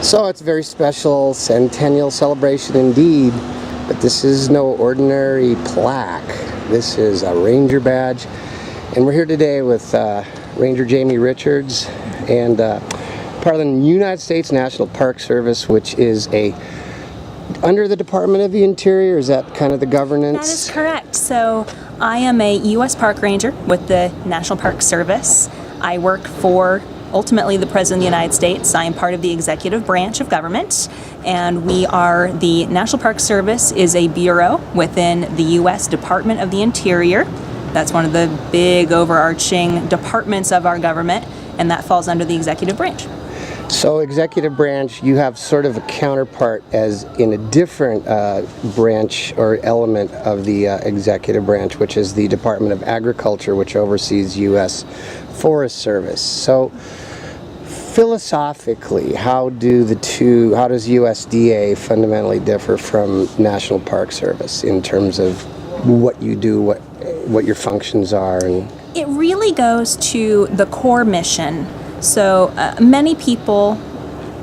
So it's a very special centennial celebration indeed, but this is no ordinary plaque. This is a ranger badge, and we're here today with Ranger Jamie Richards and part of the United States National Park Service, which is under the Department of the Interior. Is that kind of the governance? That is correct. So I am a U.S. Park Ranger with the National Park Service. I work for ultimately the President of the United States. I am part of the executive branch of government, and the National Park Service is a bureau within the U.S. Department of the Interior. That's one of the big overarching departments of our government, and that falls under the executive branch. So executive branch, you have sort of a counterpart as in a different branch or element of the executive branch, which is the Department of Agriculture, which oversees U.S. Forest Service. So philosophically, how does USDA fundamentally differ from National Park Service in terms of what you do, what your functions are? And it really goes to the core mission. So many people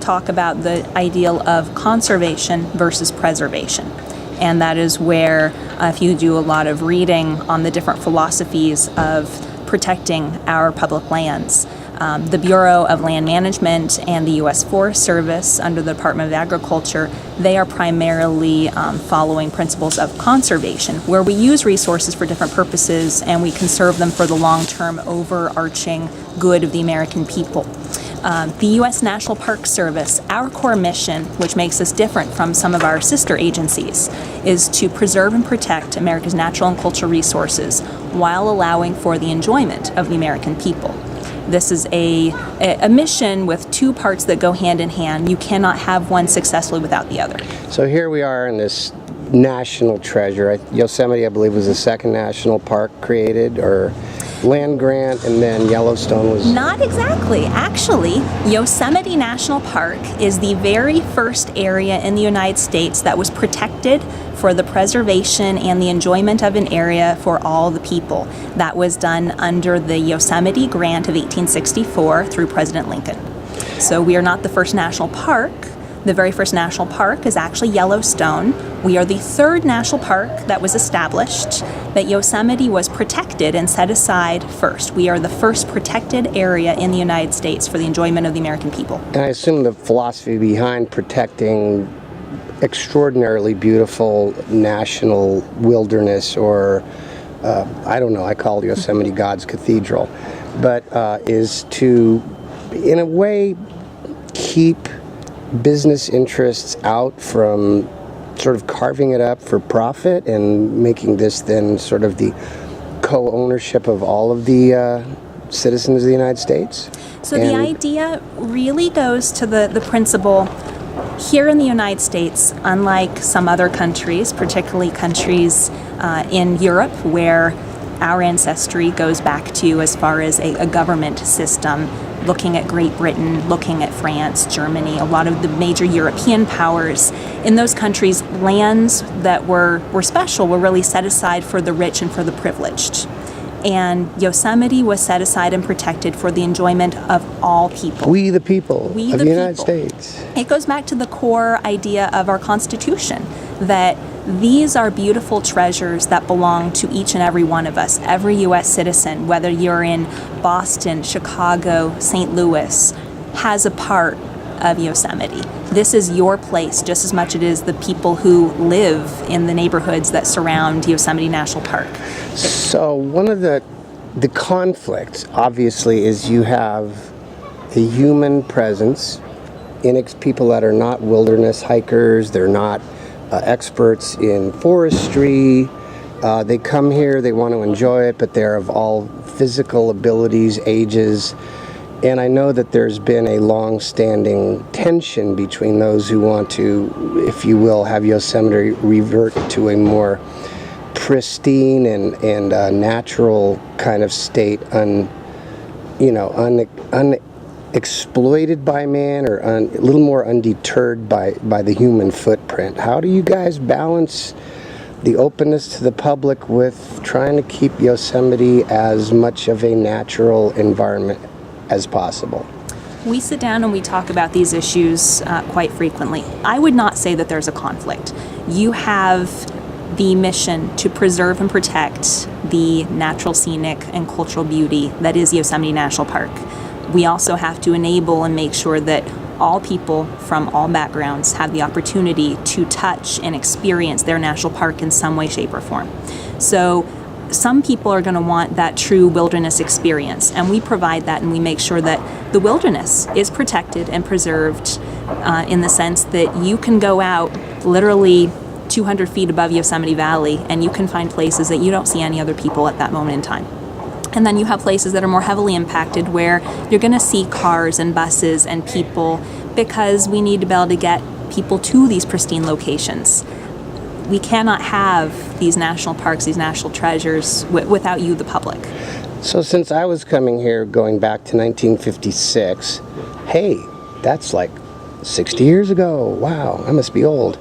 talk about the ideal of conservation versus preservation. And that is where, if you do a lot of reading on the different philosophies of protecting our public lands, the Bureau of Land Management and the U.S. Forest Service under the Department of Agriculture, they are primarily following principles of conservation, where we use resources for different purposes and we conserve them for the long-term overarching good of the American people. The U.S. National Park Service, our core mission, which makes us different from some of our sister agencies, is to preserve and protect America's natural and cultural resources while allowing for the enjoyment of the American people. This is a mission with two parts that go hand in hand. You cannot have one successfully without the other. So here we are in this national treasure. Yosemite, I believe, was the second national park created, or land grant, and then Yellowstone was... Not exactly. Actually, Yosemite National Park is the very first area in the United States that was protected for the preservation and the enjoyment of an area for all the people. That was done under the Yosemite Grant of 1864 through President Lincoln. So we are not the first national park. The very first national park is actually Yellowstone. We are the third national park that was established, but Yosemite was protected and set aside first. We are the first protected area in the United States for the enjoyment of the American people. And I assume the philosophy behind protecting extraordinarily beautiful national wilderness, or I don't know, I call Yosemite God's Cathedral, but is to, in a way, keep business interests out from sort of carving it up for profit and making this then sort of the co-ownership of all of the citizens of the United States? So the idea really goes to the principle here in the United States, unlike some other countries, particularly countries in Europe, where our ancestry goes back to as far as a government system, looking at Great Britain, looking at France, Germany, a lot of the major European powers. In those countries, lands that were special were really set aside for the rich and for the privileged. And Yosemite was set aside and protected for the enjoyment of all people. We the people of the United States. It goes back to the core idea of our Constitution, that these are beautiful treasures that belong to each and every one of us, every U.S. citizen, whether you're in Boston, Chicago, St. Louis, has a part of Yosemite. This is your place just as much as it is the people who live in the neighborhoods that surround Yosemite National Park. So one of the conflicts, obviously, is you have a human presence in people that are not wilderness hikers, they're not experts in forestry. They come here, they want to enjoy it, but they're of all physical abilities, ages. And I know that there's been a long-standing tension between those who want to, if you will, have Yosemite revert to a more pristine and natural kind of state, unexploited by man, or a little more undeterred by the human footprint. How do you guys balance the openness to the public with trying to keep Yosemite as much of a natural environment as possible? We sit down and we talk about these issues quite frequently. I would not say that there's a conflict. You have the mission to preserve and protect the natural, scenic, and cultural beauty that is Yosemite National Park. We also have to enable and make sure that all people from all backgrounds have the opportunity to touch and experience their national park in some way, shape, or form. So some people are going to want that true wilderness experience, and we provide that, and we make sure that the wilderness is protected and preserved in the sense that you can go out literally 200 feet above Yosemite Valley and you can find places that you don't see any other people at that moment in time. And then you have places that are more heavily impacted where you're going to see cars and buses and people because we need to be able to get people to these pristine locations. We cannot have these national parks, these national treasures, without you, the public. So since I was coming here going back to 1956, hey, that's like 60 years ago. Wow, I must be old.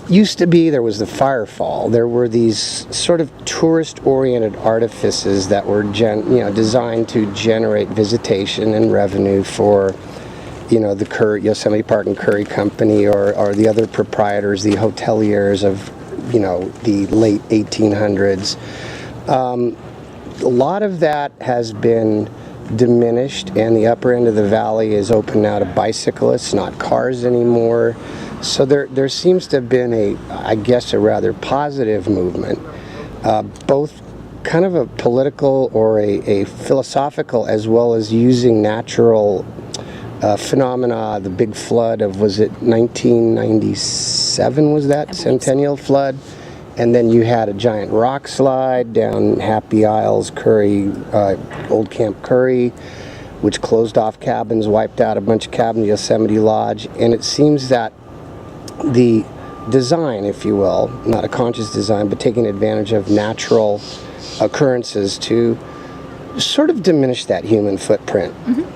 Used to be there was the firefall. There were these sort of tourist-oriented artifices that were designed to generate visitation and revenue for the Yosemite Park and Curry Company or the other proprietors, the hoteliers of the late 1800s. A lot of that has been diminished, and the upper end of the valley is open now to bicyclists, not cars anymore. So there seems to have been a rather positive movement, both kind of a political or a philosophical, as well as using natural phenomena. The big flood of, was it 1997, was that centennial flood? And then you had a giant rock slide down Happy Isles, Curry, Old Camp Curry, which closed off cabins, wiped out a bunch of cabins, Yosemite Lodge. And it seems that the design, if you will, not a conscious design, but taking advantage of natural occurrences to sort of diminish that human footprint. Mm-hmm.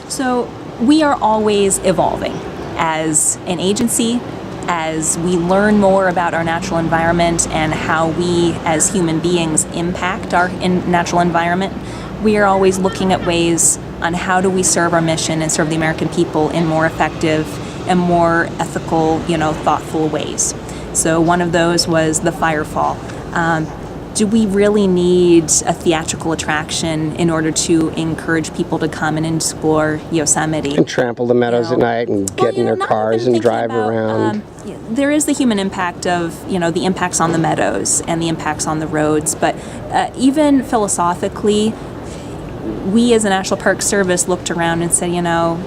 So we are always evolving as an agency, as we learn more about our natural environment and how we as human beings impact our natural environment. We are always looking at ways on how do we serve our mission and serve the American people in more effective and more ethical, thoughtful ways. So one of those was the firefall. Do we really need a theatrical attraction in order to encourage people to come and explore Yosemite? And trample the meadows at night and get in their cars and drive around. There is the human impact of, the impacts on the meadows and the impacts on the roads. But even philosophically, we as a National Park Service looked around and said,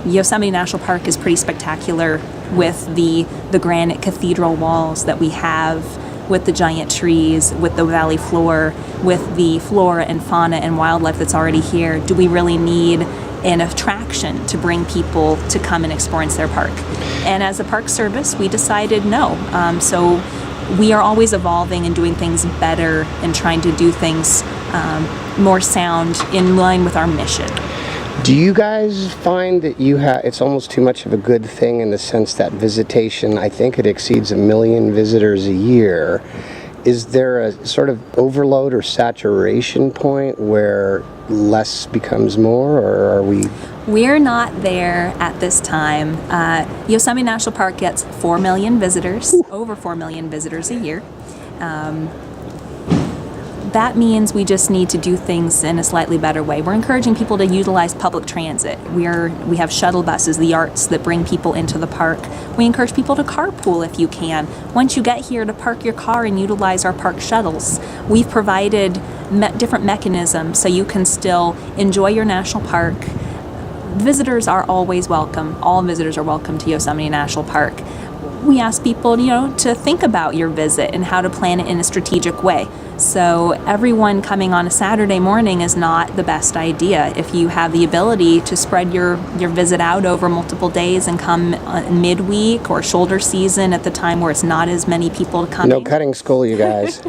Yosemite National Park is pretty spectacular with the granite cathedral walls that we have, with the giant trees, with the valley floor, with the flora and fauna and wildlife that's already here. Do we really need an attraction to bring people to come and experience their park? And as a Park Service, we decided no. So we are always evolving and doing things better and trying to do things more sound in line with our mission. Do you guys find that it's almost too much of a good thing in the sense that visitation, I think it exceeds 1 million visitors a year. Is there a sort of overload or saturation point where less becomes more, or are we? We're not there at this time. Yosemite National Park gets 4 million visitors, over 4 million visitors a year. That means we just need to do things in a slightly better way. We're encouraging people to utilize public transit. We have shuttle buses, the ARTs, that bring people into the park. We encourage people to carpool if you can. Once you get here, to park your car and utilize our park shuttles. We've provided different mechanisms so you can still enjoy your national park. Visitors are always welcome. All visitors are welcome to Yosemite National Park. We ask people, to think about your visit and how to plan it in a strategic way. So everyone coming on a Saturday morning is not the best idea. If you have the ability to spread your visit out over multiple days and come midweek or shoulder season at the time where it's not as many people coming. No cutting school, you guys.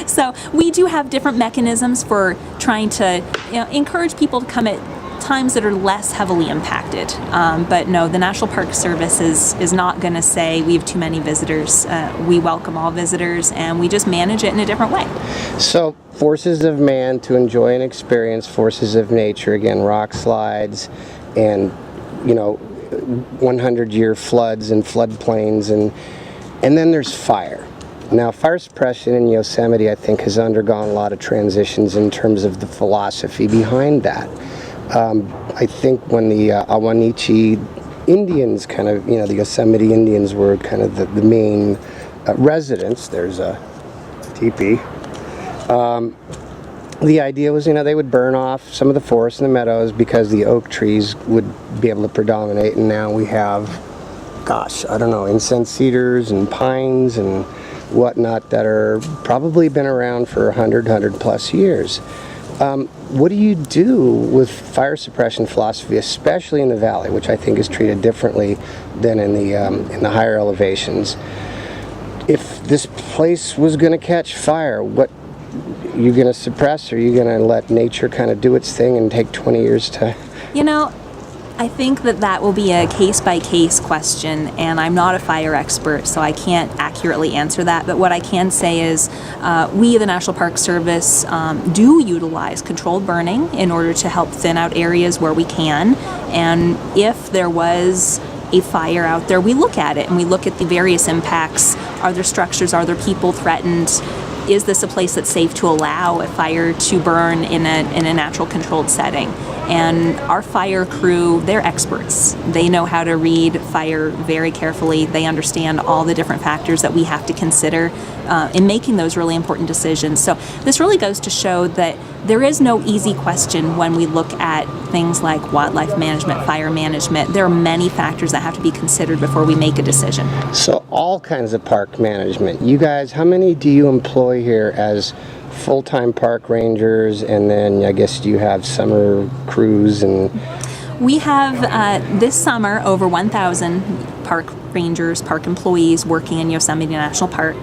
So we do have different mechanisms for trying to encourage people to come at times that are less heavily impacted. But no, the National Park Service is not going to say we have too many visitors. We welcome all visitors, and we just manage it in a different way. So, forces of man to enjoy and experience forces of nature, again, rock slides and 100-year floods and floodplains, and then there's fire. Now, fire suppression in Yosemite, I think, has undergone a lot of transitions in terms of the philosophy behind that. I think when the Awanichi Indians the Yosemite Indians were kind of the main residents. There's a teepee. The idea was, they would burn off some of the forests and the meadows because the oak trees would be able to predominate, and now we have, incense cedars and pines and whatnot that are probably been around for 100 plus years. What do you do with fire suppression philosophy, especially in the valley, which I think is treated differently than in the higher elevations? If this place was going to catch fire, what you going to suppress, or are you going to let nature kind of do its thing and take 20 years to... I think that will be a case-by-case question, and I'm not a fire expert, so I can't accurately answer that. But what I can say is we, the National Park Service, do utilize controlled burning in order to help thin out areas where we can. And if there was a fire out there, we look at it, and we look at the various impacts. Are there structures? Are there people threatened? Is this a place that's safe to allow a fire to burn in a natural controlled setting? And our fire crew, they're experts. They know how to read fire very carefully. They understand all the different factors that we have to consider in making those really important decisions. So this really goes to show that there is no easy question when we look at things like wildlife management, fire management. There are many factors that have to be considered before we make a decision. So all kinds of park management. You guys, how many do you employ here as full-time park rangers, and then I guess you have summer crews? And we have this summer over 1,000 park rangers, park employees working in Yosemite National Park.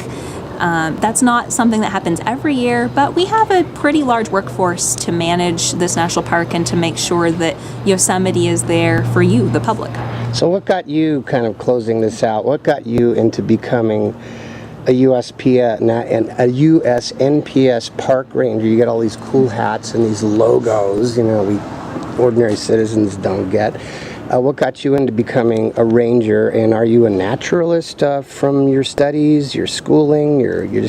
That's not something that happens every year, but we have a pretty large workforce to manage this national park and to make sure that Yosemite is there for you, the public. So what got you, kind of closing this out, what got you into becoming a USNPS park ranger? You get all these cool hats and these logos, we ordinary citizens don't get. What got you into becoming a ranger, and are you a naturalist from your studies, your schooling, how'd you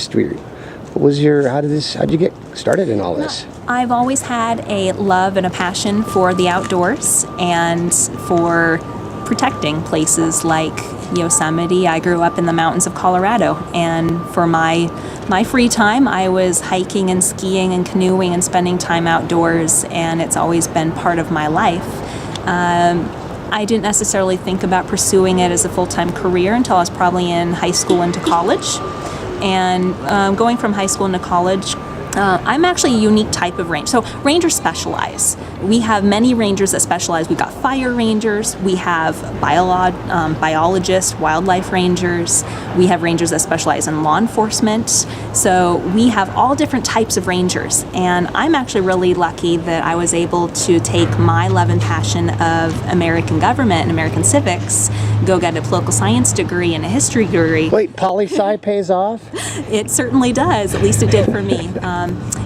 get started in all this? I've always had a love and a passion for the outdoors and for protecting places like Yosemite. I grew up in the mountains of Colorado, and for my free time, I was hiking and skiing and canoeing and spending time outdoors, and it's always been part of my life. I didn't necessarily think about pursuing it as a full-time career until I was probably in high school into college. And going from high school into college, I'm actually a unique type of ranger. So rangers specialize. We have many rangers that specialize. We've got fire rangers. We have biologists, wildlife rangers. We have rangers that specialize in law enforcement. So we have all different types of rangers. And I'm actually really lucky that I was able to take my love and passion of American government and American civics, go get a political science degree and a history degree. Wait, poli-sci pays off? It certainly does. At least it did for me.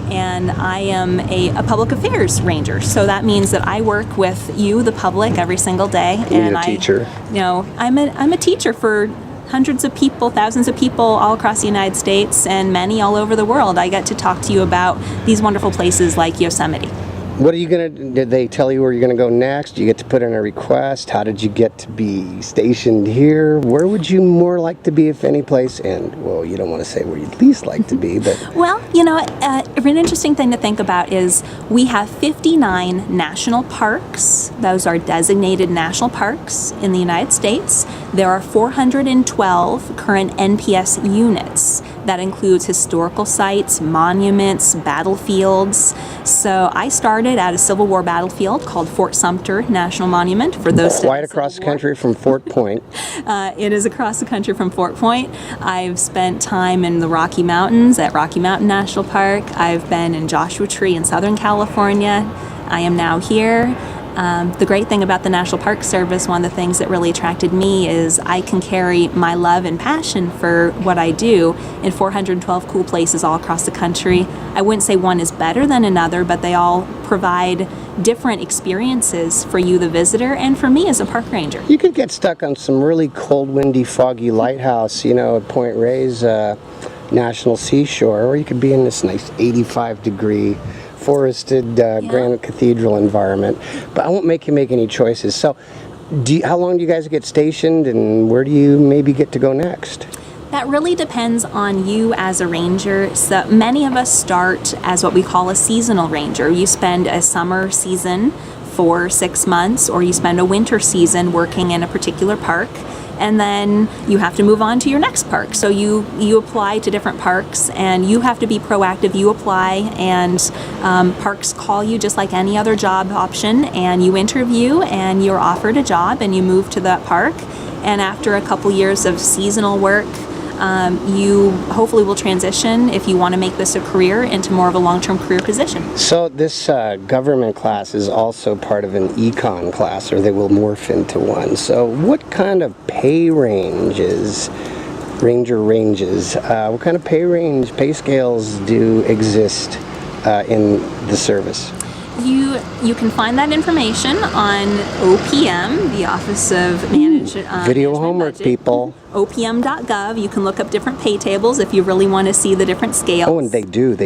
And I am a public affairs ranger. So that means that I work with you, the public, every single day. You're a teacher. I'm a teacher for hundreds of people, thousands of people all across the United States, and many all over the world. I get to talk to you about these wonderful places like Yosemite. What are you did they tell you where you're gonna go next? You get to put in a request? How did you get to be stationed here? Where would you more like to be, if any place? And, well, you don't want to say where you'd least like to be, but... Well, an interesting thing to think about is we have 59 national parks. Those are designated national parks in the United States. There are 412 current NPS units. That includes historical sites, monuments, battlefields. So I started at a Civil War battlefield called Fort Sumter National Monument. For those quite across the country from Fort Point. It is across the country from Fort Point. I've spent time in the Rocky Mountains at Rocky Mountain National Park. I've been in Joshua Tree in Southern California. I am now here. The great thing about the National Park Service, one of the things that really attracted me is I can carry my love and passion for what I do in 412 cool places all across the country. I wouldn't say one is better than another, but they all provide different experiences for you, the visitor, and for me as a park ranger. You could get stuck on some really cold, windy, foggy lighthouse, at Point Reyes National Seashore, or you could be in this nice 85-degree forested granite cathedral environment. But I won't make you make any choices. So how long do you guys get stationed, and where do you maybe get to go next? That really depends on you as a ranger. So many of us start as what we call a seasonal ranger. You spend a summer season for 6 months, or you spend a winter season working in a particular park, and then you have to move on to your next park. So you apply to different parks, and you have to be proactive. You apply, and parks call you just like any other job option, and you interview, and you're offered a job, and you move to that park. And after a couple years of seasonal work, you hopefully will transition, if you want to make this a career, into more of a long-term career position. So this government class is also part of an econ class, or they will morph into one. So what kind of pay ranges, what kind of pay scales do exist in the service? You can find that information on OPM, the Office of Management. Video homework, Budget. people. OPM.gov. You can look up different pay tables if you really want to see the different scales. Oh, and they do.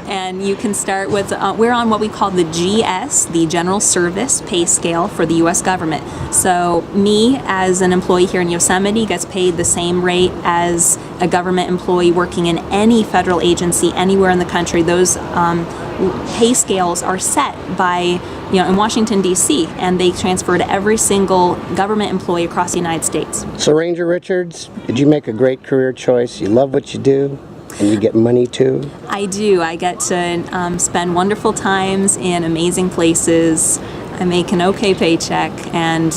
And you can start with, we're on what we call the GS, the General Service Pay Scale for the U.S. government. So me, as an employee here in Yosemite, gets paid the same rate as a government employee working in any federal agency anywhere in the country. Those pay scales are set by, in Washington, D.C., and they transfer to every single government employee across the United States. So Ranger Richards, did you make a great career choice? You love what you do, and you get money too? I do. I get to spend wonderful times in amazing places. I make an okay paycheck, and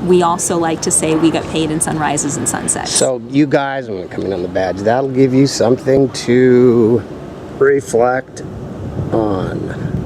we also like to say we get paid in sunrises and sunsets. So you guys, I'm going to come in on the badge, that'll give you something to reflect on.